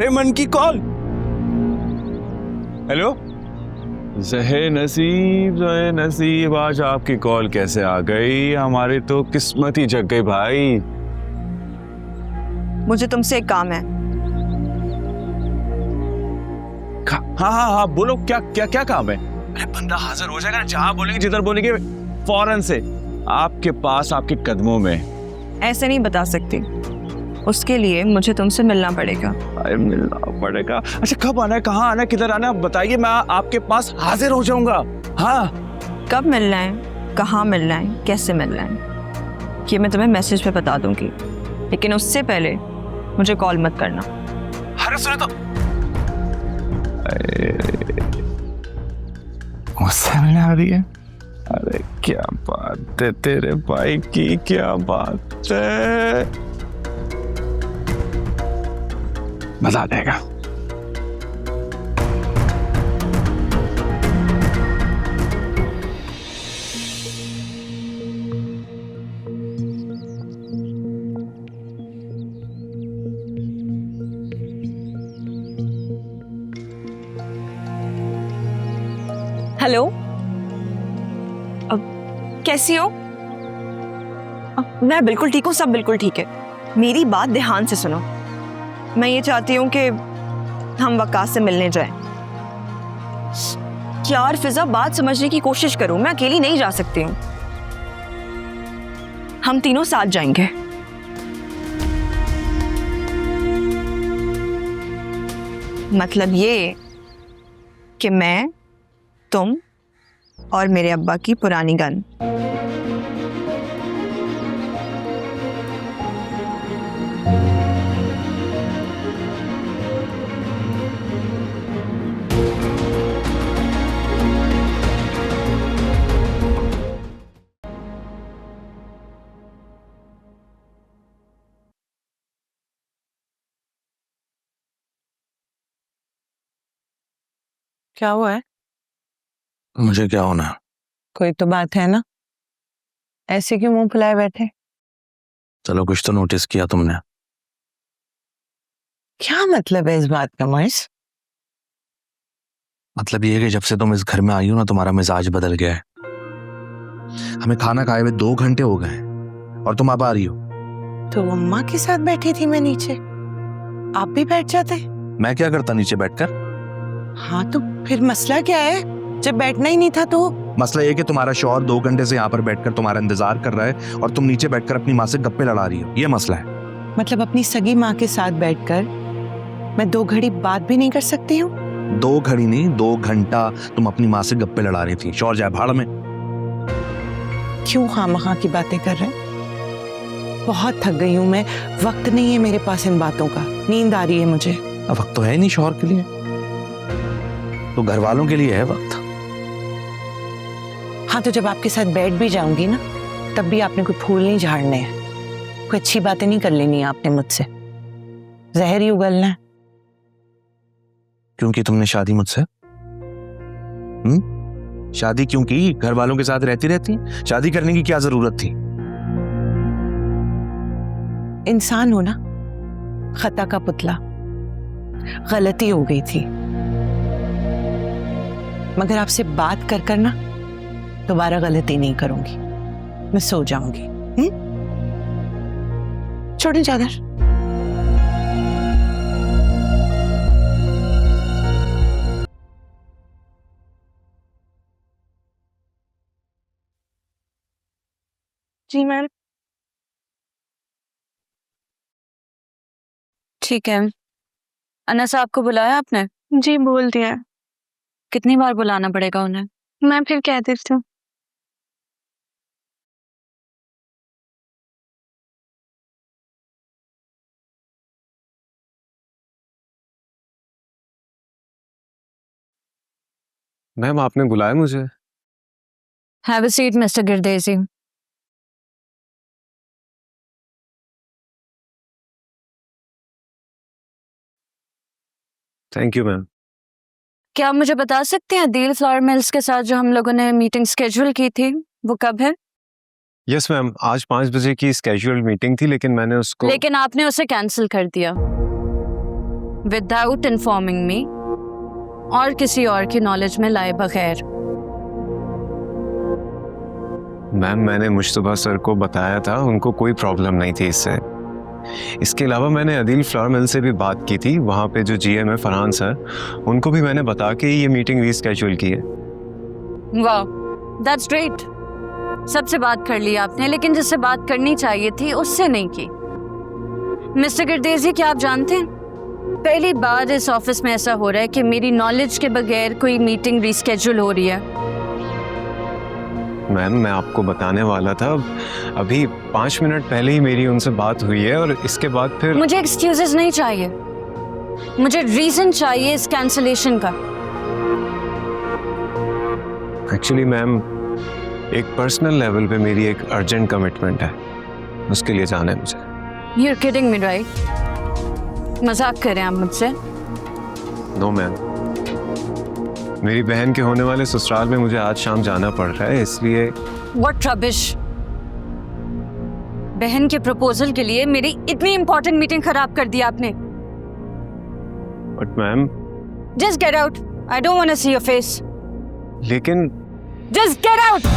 मन की call. Hello. ज़हे नसीब, आज आपकी कॉल कैसे आ गई? हमारी तो किस्मत ही जग गई भाई। मुझे तुमसे एक काम है। हाँ, बोलो क्या काम है? अरे बंदा हाजिर हो जाएगा, जहां बोलेंगे जिधर बोलेंगे फौरन से आपके पास, आपके कदमों में। ऐसे नहीं बता सकती, उसके लिए मुझे तुमसे मिलना पड़ेगा। अरे मिलना पड़ेगा? अच्छा कब आना है, कहाँ आना है, किधर आना है बताइए, मैं आपके पास हाजिर हो जाऊंगा। हाँ कब मिलना है, कहाँ मिलना है, कैसे मिलना है, ये मैं तुम्हें मैसेज पे बता दूंगी, लेकिन उससे पहले मुझे कॉल मत करना। अरे सुनो तो, गुस्सा में आ रही है। अरे क्या बात है तेरे भाई की, क्या बात है, मजा आ जाएगा। हेलो, कैसी हो? मैं बिल्कुल ठीक हूँ, सब बिल्कुल ठीक है। मेरी बात ध्यान से सुनो। मैं ये चाहती हूँ कि हम वकास से मिलने जाएं। यार फिजा, बात समझने की कोशिश करो, मैं अकेली नहीं जा सकती हूँ। हम तीनों साथ जाएंगे। मतलब ये कि मैं, तुम और मेरे अब्बा की पुरानी गन। क्या हुआ है? मुझे क्या होना? कोई तो बात है ना, ऐसे क्यों मुंह फुलाए बैठे? चलो कुछ तो नोटिस किया तुमने। क्या मतलब है इस बात का मर्स? मतलब ये है कि जब से तुम इस घर में आई हो ना, तुम्हारा मिजाज बदल गया है। हमें खाना खाए हुए 2 घंटे हो गए और तुम अब आ रही हो। तो अम्मा के साथ बैठी थी मैं नीचे, आप भी बैठ जाते। मैं क्या करता नीचे बैठकर? हाँ तो फिर मसला क्या है, जब बैठना ही नहीं था तो? मसला ये कि तुम्हारा शौहर 2 घंटे से यहाँ पर बैठकर तुम्हारा इंतजार कर रहा है और तुम नीचे बैठकर अपनी माँ से गप्पे लड़ा रही हो, ये मसला है। मतलब अपनी सगी माँ के साथ बैठकर मैं 2 घड़ी बात भी नहीं कर सकती हूँ? 2 घड़ी नहीं, 2 घंटा तुम अपनी माँ से गप्पे लड़ा रही थी। शौहर जाए भाड़ में। क्यों खामखा की बातें कर रहे हैं? बहुत थक गई हूँ मैं, वक्त नहीं है मेरे पास इन बातों का, नींद आ रही है मुझे। अब वक्त तो है नहीं शौहर के लिए, तो घर वालों के लिए है वक्त। हाँ तो जब आपके साथ बैठ भी जाऊंगी ना, तब भी आपने कोई फूल नहीं झाड़ने हैं, कोई अच्छी बातें नहीं कर लेनी है आपने मुझसे, जहर ही उगलना है। क्योंकि तुमने शादी मुझसे? शादी क्यों की? घर वालों के साथ रहती रहती शादी करने की क्या जरूरत थी? इंसान हो ना, खता का पुतला, गलती हो गई थी, मगर आपसे बात कर कर ना दोबारा गलती नहीं करूंगी। मैं सो जाऊंगी। छोड़ें चादर। जी मैम। ठीक है। अनस आपको बुलाया आपने? जी बोल दिया। कितनी बार बुलाना पड़ेगा उन्हें? मैं फिर कह देती हूँ। मैम आपने बुलाया मुझे? Have a seat mister Girdesi. Thank you ma'am. क्या आप मुझे बता सकते हैं अदील फ्लावर मिल्स के साथ जो हम लोगों ने मीटिंग स्केड्यूल की थी वो कब है? यस मैम, आज 5 बजे की स्केड्यूल्ड मीटिंग थी, लेकिन मैंने उसको लेकिन आपने उसे कैंसिल कर दिया विदाउट इन्फॉर्मिंग मी और किसी और की नॉलेज में लाए बगैर। मैम मैंने मुश्तबा सर को बताया था, उनको कोई प्रॉब्लम नहीं थी इससे। इसके अलावा मैंने अदील फ्लावर मिल से भी बात की थी, वहाँ पे जो जीएम है फरहान सर, उनको भी मैंने बता के ये मीटिंग रीस्केड्यूल की है। वाह, दैट्स ग्रेट। सबसे बात कर ली आपने, लेकिन जिससे बात करनी चाहिए थी उससे नहीं की। मिस्टर गिरदेजी, क्या आप जानते हैं पहली बार इस ऑफिस में ऐसा हो रहा है कि मेरी नॉलेज के बगैर कोई मीटिंग रीस्केड्यूल हो रही है। मैम मैं आपको बताने वाला था, अभी 5 मिनट पहले ही मेरी उनसे बात हुई है और इसके बाद फिर मुझे एक्सक्यूजेस नहीं चाहिए, मुझे रीजन चाहिए इस कैंसलेशन का। एक्चुअली मैम एक पर्सनल लेवल पे मेरी एक अर्जेंट कमिटमेंट है, उसके लिए जाना है मुझे। You're kidding me, right? मजाक कर रहे हैं आप मुझसे? नो मैम, मेरी बहन के होने वाले ससुराल में मुझे आज शाम जाना पड़ रहा है, इसलिए। What rubbish! बहन के प्रपोजल के लिए मेरी इतनी इंपॉर्टेंट मीटिंग खराब कर दी आपने। But ma'am Just get out. I don't want to see your face. लेकिन Just get out.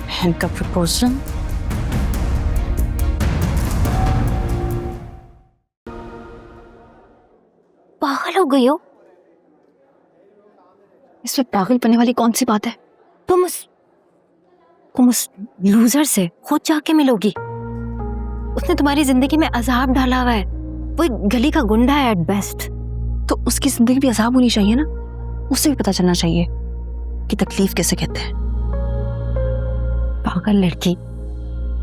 बहन का प्रपोजल? पागल हो गई हो? इसमें पागल बनने वाली कौन सी बात है? तुम उस लूजर से खुद जाके मिलोगी। उसने तुम्हारी जिंदगी में अजाब डाला हुआ है, वो एक गली का गुंडा है एट बेस्ट। तो उसकी जिंदगी भी अजाब होनी चाहिए ना, उससे भी पता चलना चाहिए कि तकलीफ कैसे कहते हैं। पागल लड़की,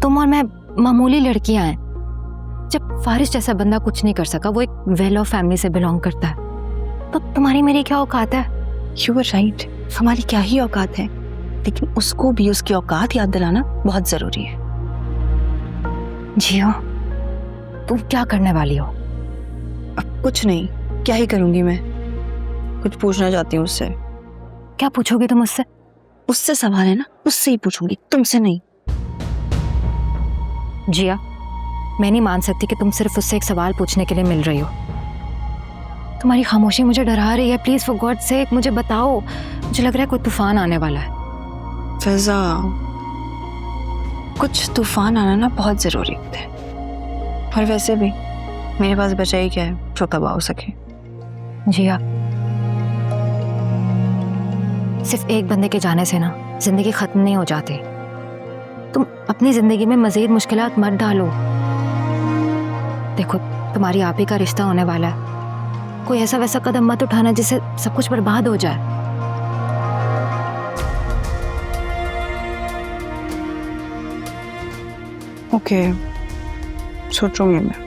तुम और मैं मामूली लड़कियां हैं। जब फारिश जैसा बंदा कुछ नहीं कर सका, वो एक वेल ऑफ फैमिली से बिलोंग करता है, तो तुम्हारी मेरी क्या औकात है? यू आर राइट, हमारी क्या ही औकात है, लेकिन उसको भी उसकी औकात याद दिलाना बहुत जरूरी है। जियो, तुम क्या करने वाली हो? अब कुछ नहीं, क्या ही करूंगी मैं, कुछ पूछना चाहती हूँ उससे। क्या पूछोगी तुम उससे? उससे सवाल है ना, उससे ही पूछूंगी, तुमसे नहीं। जिया, मैं नहीं मान सकती कि तुम सिर्फ उससे एक सवाल पूछने के लिए मिल रही हो। तुम्हारी खामोशी मुझे डरा रही है। प्लीज फॉर गॉड सेक मुझे बताओ, मुझे लग रहा है कोई तूफान आने वाला है। फिजा, कुछ तूफान आना ना बहुत जरूरी होता है, और वैसे भी मेरे पास बचा ही क्या है जो तबाह हो सके। जिया, सिर्फ एक बंदे के जाने से ना जिंदगी खत्म नहीं हो जाती। तुम अपनी जिंदगी में मजीद मुश्किलात मत डालो। देखो, तुम्हारी आप ही का रिश्ता होने वाला है, कोई ऐसा वैसा कदम मत उठाना जिससे सब कुछ बर्बाद हो जाए। ओके, सोचूंगी मैं।